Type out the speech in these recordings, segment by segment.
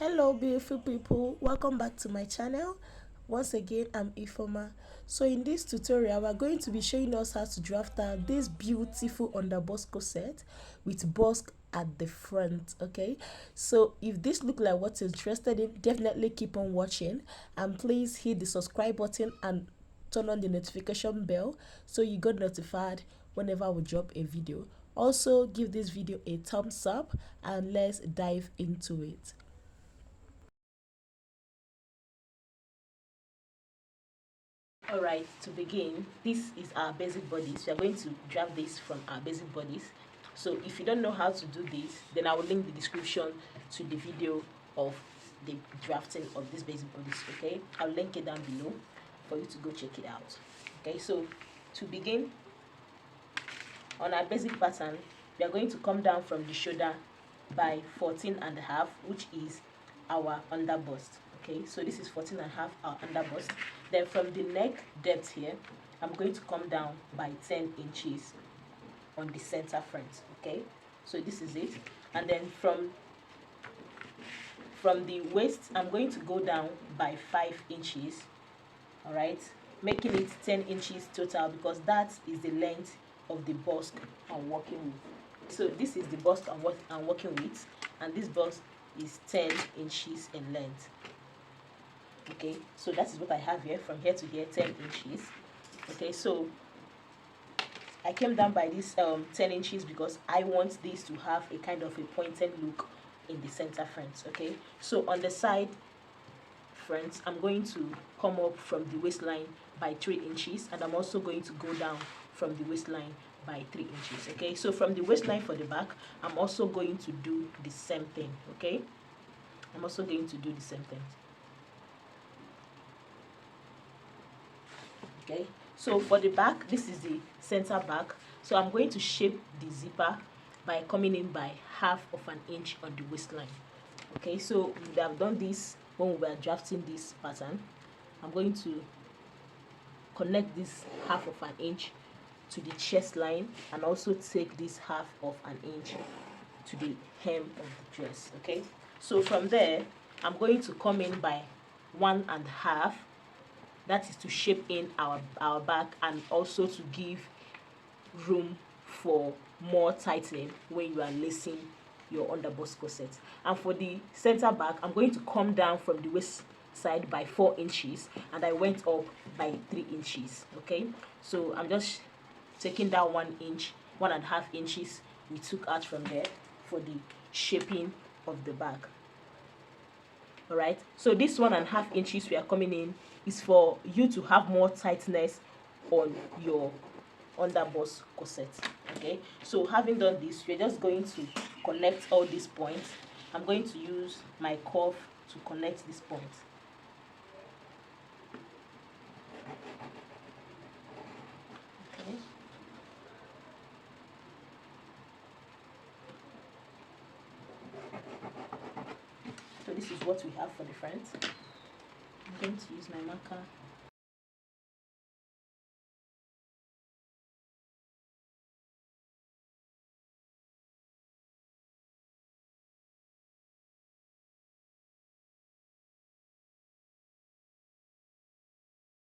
Hello beautiful people, welcome back to my channel. Once again, I'm Ifoma. So in this tutorial we're going to be showing us how to draft out this beautiful underbust corset with bust at the front. Okay, so if this look like what you're interested in, definitely keep on watching, and please hit the subscribe button and turn on the notification bell so you get notified whenever we drop a video. Also give this video a thumbs up and let's dive into it. Alright, to begin, this is our basic bodies. We are going to draft this from our basic bodies. So if you don't know how to do this, then I will link the description to the video of the drafting of these basic bodies. Okay, I'll link it down below for you to go check it out. Okay, so to begin, on our basic pattern, we are going to come down from the shoulder by 14.5, which is our underbust. Okay, so this is 14.5, our underbust. Then from the neck depth here, I'm going to come down by 10 inches on the center front. Okay, so this is it. And then from the waist, I'm going to go down by 5 inches. All right, making it 10 inches total because that is the length of the bust I'm working with. So this is the bust I'm working with, and this bust is 10 inches in length. Okay, so that is what I have here, from here to here, 10 inches. Okay, so I came down by this 10 inches because I want this to have a kind of a pointed look in the center front. Okay, so on the side front, I'm going to come up from the waistline by 3 inches, and I'm also going to go down from the waistline by 3 inches. Okay, so from the waistline for the back, I'm also going to do the same thing. Okay, I'm also going to do the same thing. Okay, so for the back, this is the center back, so I'm going to shape the zipper by coming in by 1/2 of an inch on the waistline. Okay, so we have done this when we were drafting this pattern. I'm going to connect this 1/2 of an inch to the chest line and also take this 1/2 of an inch to the hem of the dress. Okay, so from there I'm going to come in by 1.5. that is to shape in our back and also to give room for more tightening when you are lacing your underbust corset. And for the center back, I'm going to come down from the waist side by 4 inches, and I went up by 3 inches. Okay, so I'm just taking that 1 inch, 1.5 inches we took out from there for the shaping of the back. All right, so this 1.5 inches we are coming in is for you to have more tightness on your underbust corset. Okay, so having done this, we're just going to connect all these points. I'm going to use my curve to connect these points. Okay. So this is what we have for the front. I'm going to use my marker.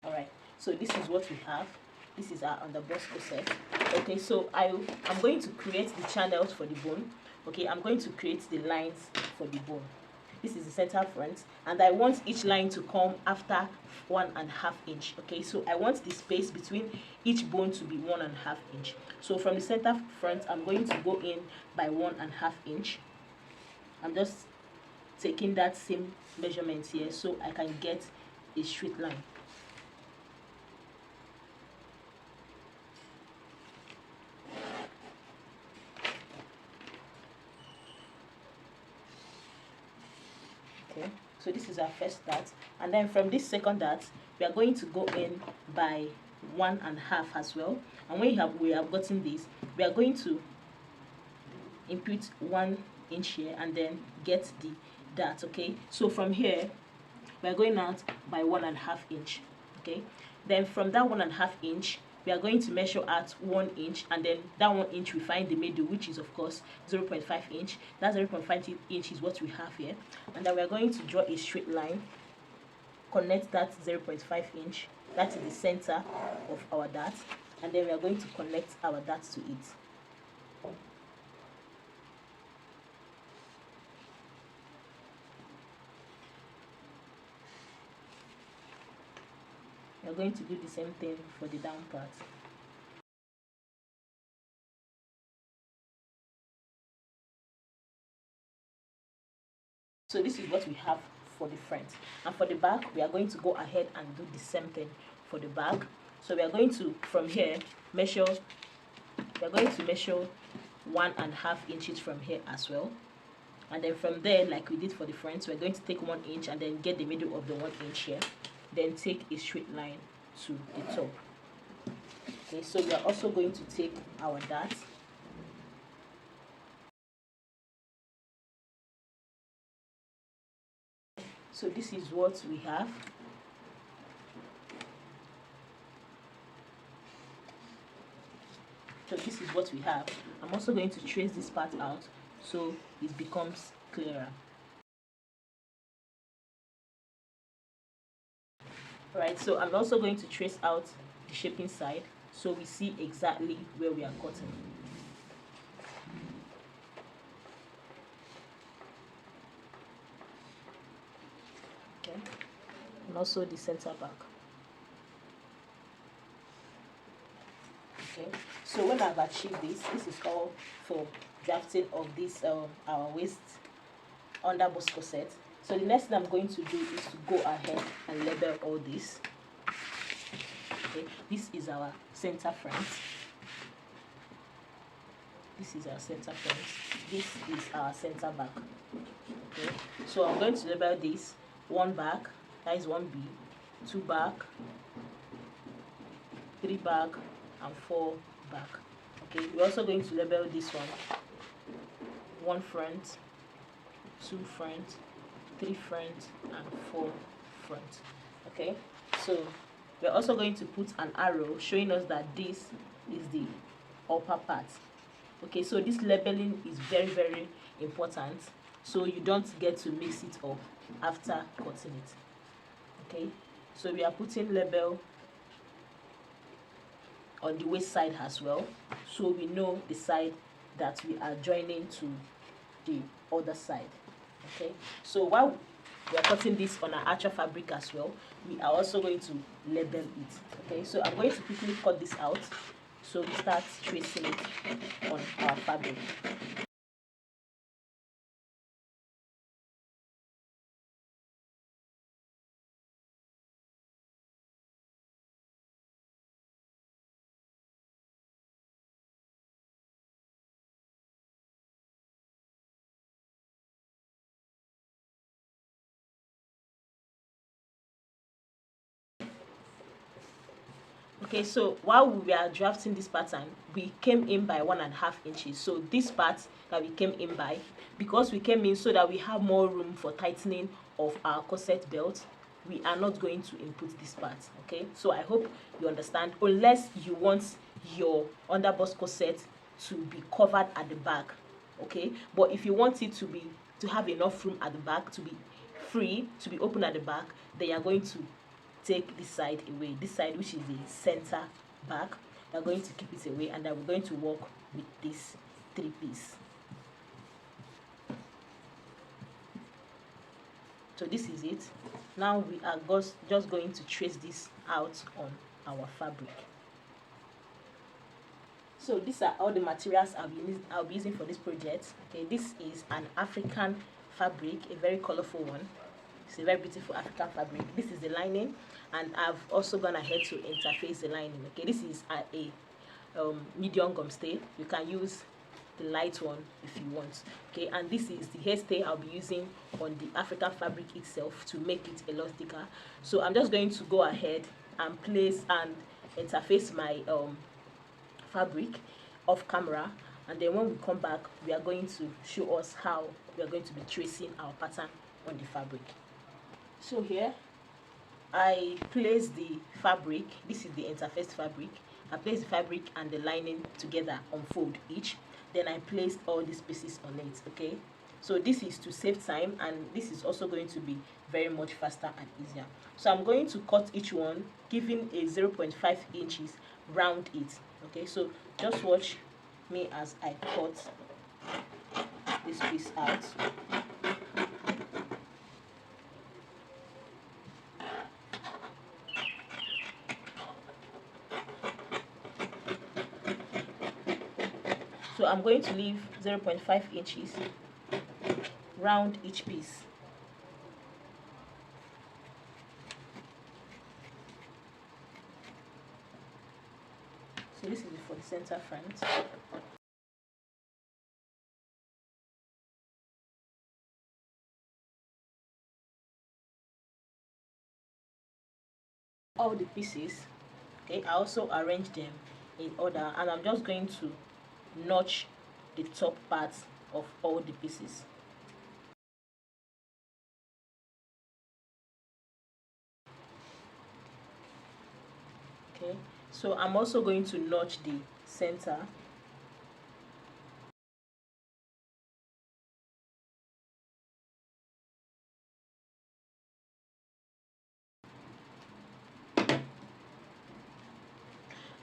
All right, so this is what we have. This is our underbust corset. Okay, so I'm going to create the channels for the bone. Okay, I'm going to create the lines for the bone. This is the center front, and I want each line to come after 1.5 inch. Okay, so I want the space between each bone to be 1.5 inch. So from the center front, I'm going to go in by 1.5 inch. I'm just taking that same measurement here so I can get a straight line. Okay, so this is our first dart, and then from this second dart we are going to go in by 1.5 as well. And when we have gotten this, we are going to input 1 inch here and then get the dart. Okay, so from here we are going out by 1.5 inch. Okay, then from that 1.5 inch we are going to measure at 1 inch, and then that 1 inch we find the middle, which is of course 0.5 inch. That 0.5 inch is what we have here, and then we are going to draw a straight line, connect that 0.5 inch, that is the center of our dart, and then we are going to connect our dart to it. We are going to do the same thing for the down part. So this is what we have for the front, and for the back we are going to go ahead and do the same thing for the back. So we are going to, from here, measure, we are going to measure 1.5 inches from here as well, and then from there, like we did for the front, we're going to take 1 inch and then get the middle of the 1 inch here, then take a straight line to the top. Okay, so we are also going to take our dart, so this is what we have. So this is what we have. I'm also going to trace this part out so it becomes clearer. Alright, so I'm also going to trace out the shaping side so we see exactly where we are cutting. Okay, and also the center back. Okay, so when I've achieved this is all for drafting of this our waist underbust corset. So the next thing I'm going to do is to go ahead and label all this. Okay, this is our center front. This is our center front. This is our center back. Okay, so I'm going to label this 1 back, that is 1B, 2 back, 3 back, and 4 back. Okay, we're also going to label this one 1 front, 2 front, 3 front, and 4 front. Okay, so we're also going to put an arrow showing us that this is the upper part. Okay, so this labeling is very important, so you don't get to mix it up after cutting it. Okay, so we are putting label on the waist side as well, so we know the side that we are joining to the other side. Okay, so while we are cutting this on our actual fabric as well, we are also going to label it. Okay, so I'm going to quickly cut this out so we start tracing it on our fabric. Okay, so while we were drafting this pattern, we came in by 1.5 inches. So this part that we came in by, because we came in so that we have more room for tightening of our corset belt, we are not going to input this part. Okay, so I hope you understand, unless you want your underbust corset to be covered at the back. Okay, but if you want it to have enough room at the back, to be free, to be open at the back, then you're going to take this side away, this side which is the center back, we're going to keep it away, and then we're going to work with this 3-piece. So this is it. Now we are just going to trace this out on our fabric. So these are all the materials I'll be using for this project. Okay, this is an African fabric, a very colorful one. It's a very beautiful African fabric. This is the lining, and I've also gone ahead to interface the lining. Okay, this is a medium gum stay. You can use the light one if you want. Okay, and this is the hairstay I'll be using on the African fabric itself to make it a lot thicker. So I'm just going to go ahead and place and interface my fabric off camera, and then when we come back, we are going to show us how we are going to be tracing our pattern on the fabric. So here I place the fabric. This is the interfaced fabric, I placed the fabric and the lining together on fold each, then I placed all these pieces on it. Okay, so this is to save time, and this is also going to be very much faster and easier. So I'm going to cut each one, giving a 0.5 inches round it. Okay, so just watch me as I cut this piece out. So I'm going to leave 0.5 inches round each piece. So this is for the center front. All the pieces, okay, I also arrange them in order, and I'm just going to notch the top part of all the pieces. Okay, so I'm also going to notch the center.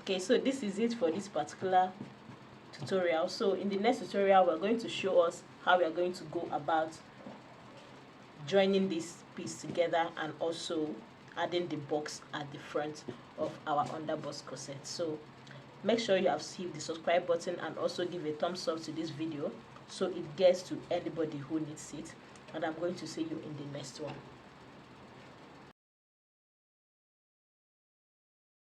Okay, so this is it for this particular tutorial. So in the next tutorial, we're going to show us how we are going to go about joining this piece together and also adding the box at the front of our underbust corset. So make sure you have hit the subscribe button and also give a thumbs up to this video so it gets to anybody who needs it, and I'm going to see you in the next one.